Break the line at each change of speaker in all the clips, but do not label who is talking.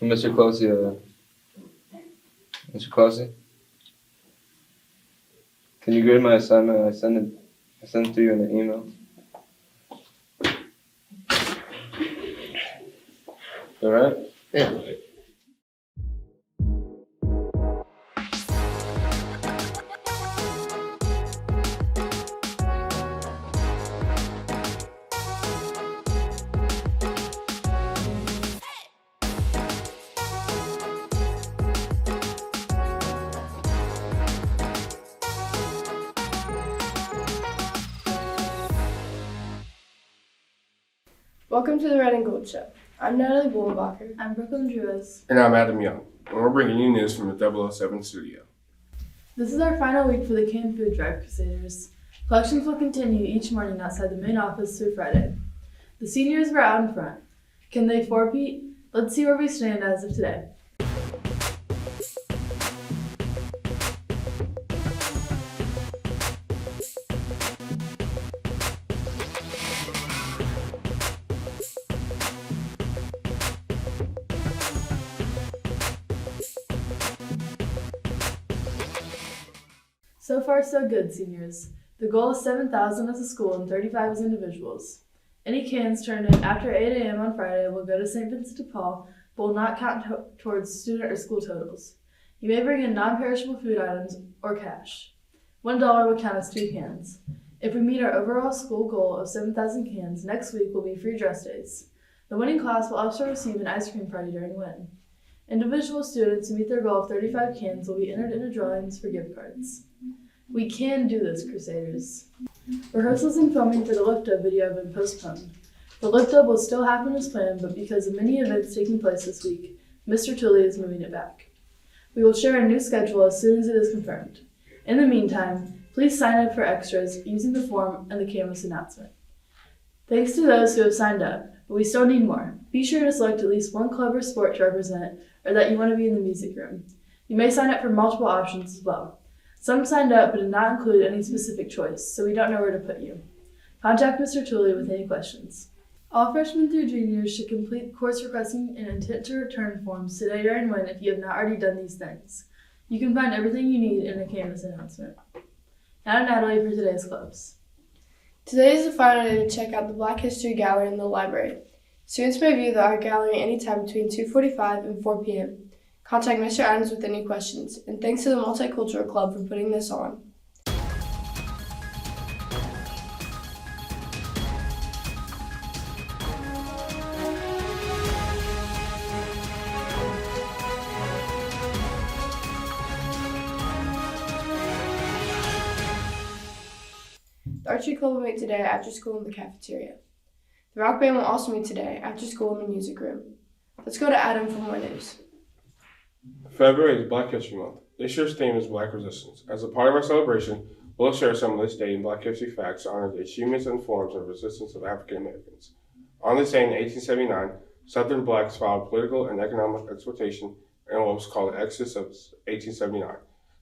Mr. Closey, Mr. Closey, can you grade my assignment? I sent it to you in an email. All right?
Yeah.
Welcome to the Red and Gold Show. I'm Natalie Bullenbacher.
I'm Brooklyn Druas.
And I'm Adam Young, and we're bringing you news from the 007 studio.
This is our final week for the canned food drive, Crusaders. Collections will continue each morning outside the main office through Friday. The seniors were out in front. Can they four-peat? Let's see where we stand as of today. So far, so good, seniors. The goal is 7,000 as a school and 35 as individuals. Any cans turned in after 8 a.m. on Friday will go to St. Vincent de Paul, but will not count towards student or school totals. You may bring in non-perishable food items or cash. $1 will count as 2 cans. If we meet our overall school goal of 7,000 cans, next week will be free dress days. The winning class will also receive an ice cream party during win. Individual students who meet their goal of 35 cans will be entered into drawings for gift cards. We can do this, Crusaders. Rehearsals and filming for the lift-up video have been postponed. The lift-up will still happen as planned, but because of many events taking place this week, Mr. Tooley is moving it back. We will share a new schedule as soon as it is confirmed. In the meantime, please sign up for extras using the form and the canvas announcement. Thanks to those who have signed up, but we still need more. Be sure to select at least one club or sport to represent, or that you want to be in the music room. You may sign up for multiple options as well. Some signed up but did not include any specific choice, so we don't know where to put you. Contact Mr. Tooley with any questions. All freshmen through juniors should complete course requesting and intent to return forms today or in when if you have not already done these things. You can find everything you need in a canvas announcement. Now to Natalie for today's clubs.
Today is the final day to check out the Black History Gallery in the library. Students may view the art gallery anytime between 2:45 and 4 p.m. Contact Mr. Adams with any questions, and thanks to the Multicultural Club for putting this on. The Archery Club will meet today after school in the cafeteria. The Rock Band will also meet today after school in the music room. Let's go to Adam for more news.
February is Black History Month. This year's theme is Black Resistance. As a part of our celebration, we'll share some of this day in Black History facts to honor the achievements and forms of resistance of African Americans. On this day in 1879, Southern blacks filed political and economic exploitation in what was called the Exodus of 1879.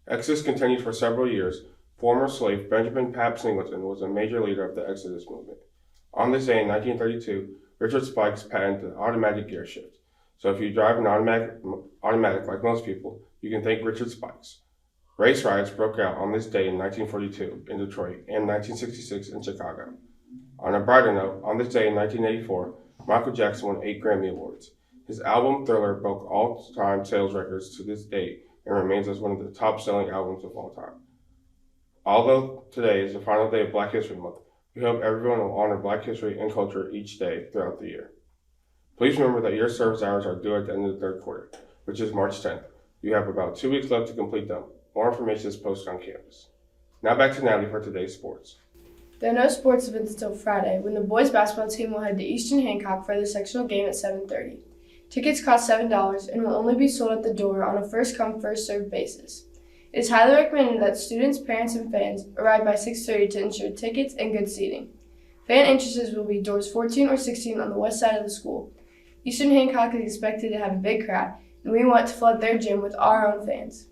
Exodus continued for several years. Former slave Benjamin Pap Singleton was a major leader of the Exodus movement. On this day in 1932, Richard Spikes patented the automatic gear shift. So if you drive an automatic like most people, you can thank Richard Spikes. Race riots broke out on this day in 1942 in Detroit and 1966 in Chicago. On a brighter note, on this day in 1984, Michael Jackson won 8 Grammy Awards. His album Thriller broke all-time sales records to this date and remains as one of the top-selling albums of all time. Although today is the final day of Black History Month, we hope everyone will honor Black history and culture each day throughout the year. Please remember that your service hours are due at the end of the third quarter, which is March 10th. You have about 2 weeks left to complete them. More information is posted on campus. Now back to Natalie for today's sports.
There are no sports events until Friday, when the boys basketball team will head to Eastern Hancock for their sectional game at 7:30. Tickets cost $7 and will only be sold at the door on a first-come, first-served basis. It is highly recommended that students, parents, and fans arrive by 6:30 to ensure tickets and good seating. Fan entrances will be doors 14 or 16 on the west side of the school. Eastern Hancock is expected to have a big crowd, and we want to flood their gym with our own fans.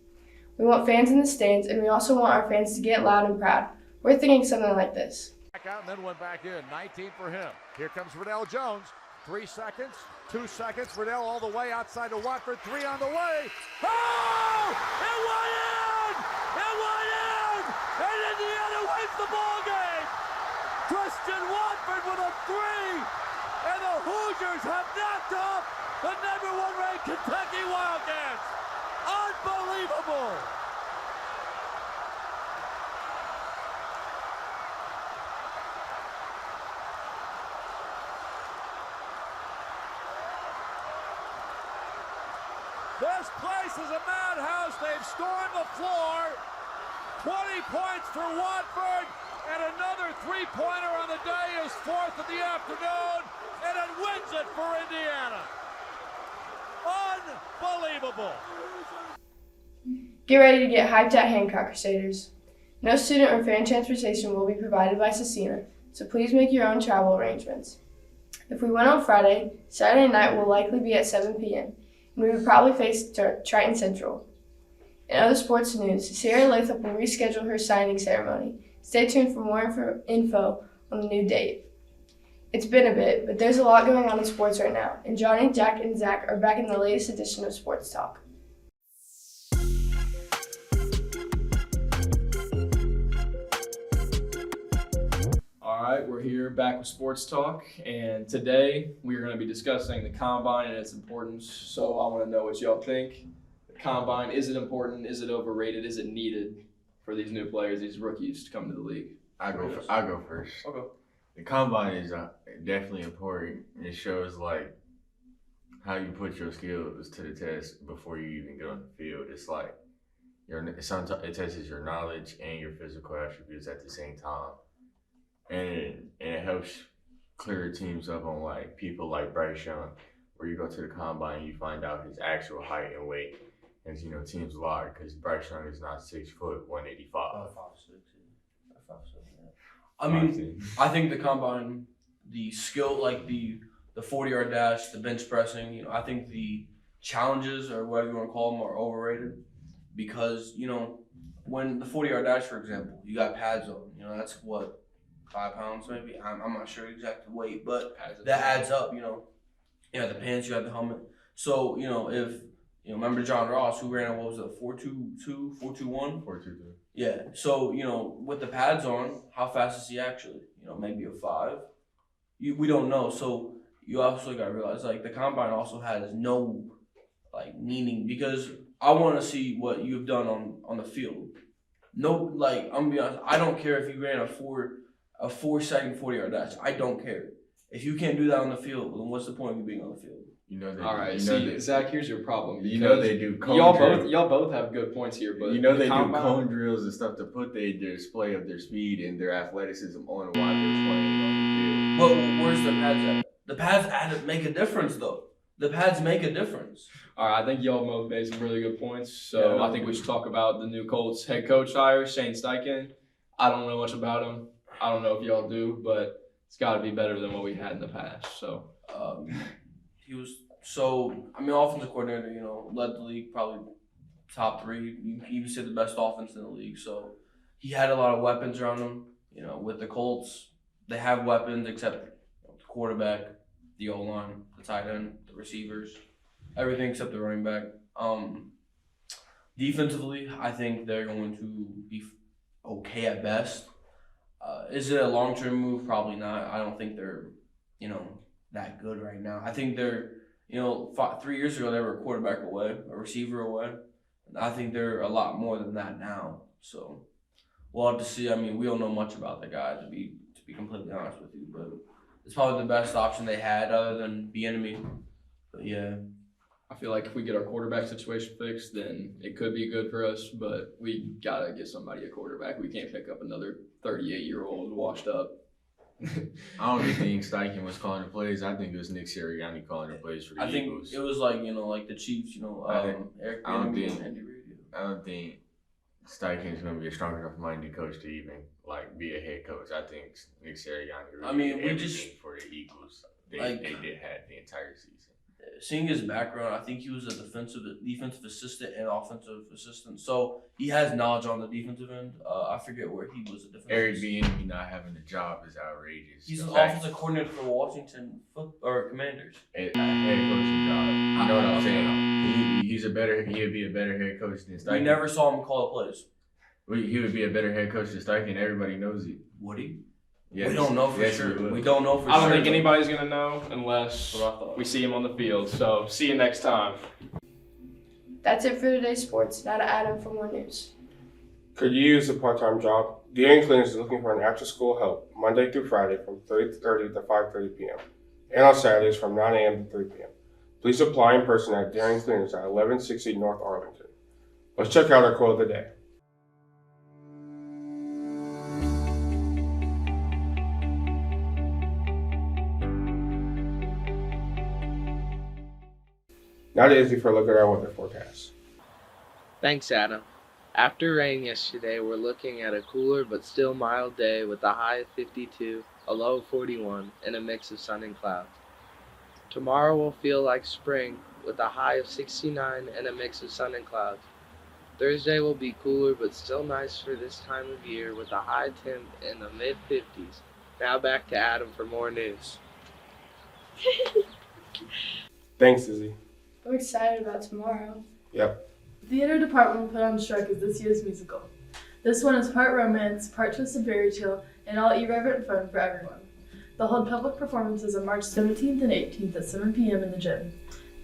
We want fans in the stands, and we also want our fans to get loud and proud. We're thinking something like this.
Back out and then went back in. 19 for him. Here comes Riddell Jones. 3 seconds, 2 seconds. Riddell all the way outside to Watford. 3 on the way. Oh! It went in! It went in! And Indiana wins the ball game! Christian Watford with a 3! And the Hoosiers have knocked off the number 1 ranked Kentucky Wildcats! Unbelievable! This place is a madhouse. They've stormed the floor. 20 points for Watford, and another 3-pointer on the day is 4th of the afternoon, and it wins it for Indiana. Unbelievable.
Get ready to get hyped at Hancock Crusaders. No student or fan transportation will be provided by Scecina, so please make your own travel arrangements. If we win on Friday, Saturday night will likely be at 7 p.m., and we would probably face Triton Central. In other sports news, Sierra Lathrop will reschedule her signing ceremony. Stay tuned for more info on the new date. It's been a bit, but there's a lot going on in sports right now, and Johnny, Jack, and Zach are back in the latest edition of Sports Talk.
All right, we're here back with Sports Talk, and today we're going to be discussing the Combine and its importance. So I want to know what y'all think. The Combine, is it important? Is it overrated? Is it needed for these new players, these rookies to come to the league?
I'll go first.
Okay.
The combine is definitely important. It shows how you put your skills to the test before you even get on the field. It's like sometimes it tests your knowledge and your physical attributes at the same time, and it helps clear teams up on people like Bryce Young, where you go to the combine and you find out his actual height and weight, and teams lie because Bryce Young is not 6 foot 185.
5'6". I mean,
5'10".
I think the combine, the skill, the 40-yard dash, the bench pressing, I think the challenges or whatever you want to call them are overrated because, when the 40-yard dash, for example, you got pads on, that's what, 5 pounds maybe? I'm not sure exact weight, but that adds up, You have the pants, you have the helmet. So, if, remember John Ross, who ran, 4.22, 4.21?
4.22.
Yeah, so, with the pads on, how fast is he actually? Maybe a 5? We don't know, so you also got to realize, the Combine also has no, meaning, because I want to see what you've done on the field. No, I'm going to be honest, I don't care if you ran a 4-second 40-yard dash. I don't care. If you can't do that on the field, then what's the point of you being on the field?
All right, Zach, here's your problem.
They do cone drills.
Y'all both have good points here, but
they do cone drills and stuff to put their display of their speed and their athleticism on while they're playing on the field.
Well, where's the pads at? The pads make a difference, though. The pads make a difference.
All right, I think y'all both made some really good points. So I think we should talk about the new Colts head coach hire, Shane Steichen. I don't know much about him. I don't know if y'all do, but it's got to be better than what we had in the past. So
he was offensive coordinator. Led the league probably top 3. You can even say the best offense in the league. So he had a lot of weapons around him. With the Colts, they have weapons except the quarterback, the O-line, the tight end, the receivers, everything except the running back. Defensively, I think they're going to be okay at best. Is it a long-term move? Probably not. I don't think they're, that good right now. I think they're, 3 years ago they were a quarterback away, a receiver away. I think they're a lot more than that now. So we'll have to see. I mean, we don't know much about the guy to be completely honest with you, but it's probably the best option they had other than Bieniemy. But yeah.
I feel like if we get our quarterback situation fixed, then it could be good for us, but we got to get somebody a quarterback. We can't pick up another 38-year-old washed up.
I don't even think Steichen was calling the plays. I think it was Nick Sirianni calling the plays for the Eagles.
I think it was like the Chiefs, Eric Bieniemy and Andy Reid.
I don't think Steichen is going to be a strong enough minded coach to even be a head coach. I think Nick Sirianni really did everything for the Eagles. They did have the entire season.
seeing his background, I think he was a defensive assistant and offensive assistant. So he has knowledge on the defensive end. I forget where he was a defensive
Eric
assistant.
Bieniemy not having a job is outrageous.
He's
The
an
fact-
offensive coordinator for Washington Commanders.
a head coaching job. You know what I'm saying? He'd be a better head coach than
We
Steichen.
never saw him call the plays.
He would be a better head coach than Steichen. Everybody knows it.
Would he?
Yes.
We don't know for
Yes,
sure.
he would.
We don't know for sure.
I don't think anybody's going to know unless
That's what I thought.
we see him on the field. So see you next time.
That's it for today's sports. Now to Adam for more news.
Could you use a part-time job? Deering Cleaners is looking for an after-school help Monday through Friday from 3:30 to 5:30 p.m. and on Saturdays from 9 a.m. to 3 p.m. Please apply in person at Deering Cleaners at 1160 North Arlington. Let's check out our quote of the day. Now to Izzy for a look at our weather forecast.
Thanks, Adam. After rain yesterday, we're looking at a cooler but still mild day with a high of 52, a low of 41, and a mix of sun and clouds. Tomorrow will feel like spring with a high of 69 and a mix of sun and clouds. Thursday will be cooler but still nice for this time of year with a high temp in the mid-50s. Now back to Adam for more news.
Thanks, Izzy.
I'm excited about tomorrow.
Yep.
The theater department will put on strike as this year's musical. This one is part romance, part twisted fairy tale, and all irreverent fun for everyone. They'll hold public performances on March 17th and 18th at 7 p.m. in the gym.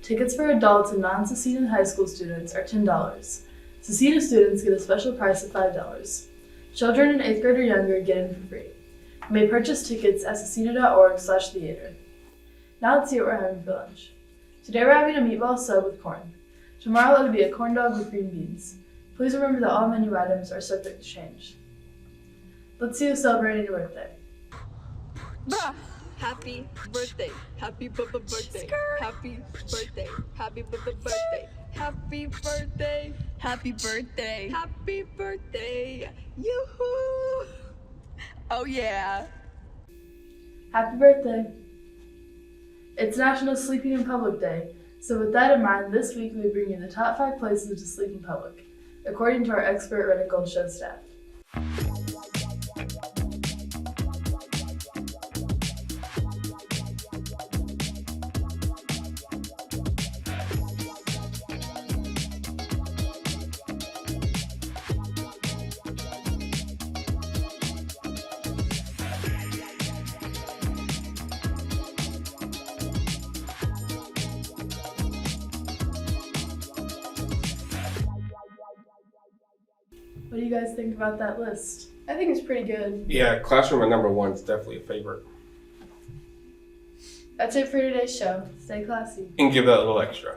Tickets for adults and non-Scecina high school students are $10. Scecina students get a special price of $5. Children in 8th grade or younger get in for free. You may purchase tickets at scecina.org/theater. Now let's see what we're having for lunch. Today we're having a meatball sub with corn. Tomorrow it'll be a corn dog with green beans. Please remember that all menu items are subject to change. Let's see who's celebrating your birthday.
Happy birthday. Happy birthday. Happy birthday. Happy birthday. Happy birthday. Happy birthday. Happy birthday. Yoo-hoo! Oh yeah.
Happy birthday! It's National Sleeping in Public Day, so with that in mind, this week we bring you the top 5 places to sleep in public, according to our expert Red and Gold Show staff. What do you guys think about that list?
I think it's pretty good.
Yeah, classroom at number 1 is definitely a favorite.
That's it for today's show.
Stay classy.
And give that a little extra.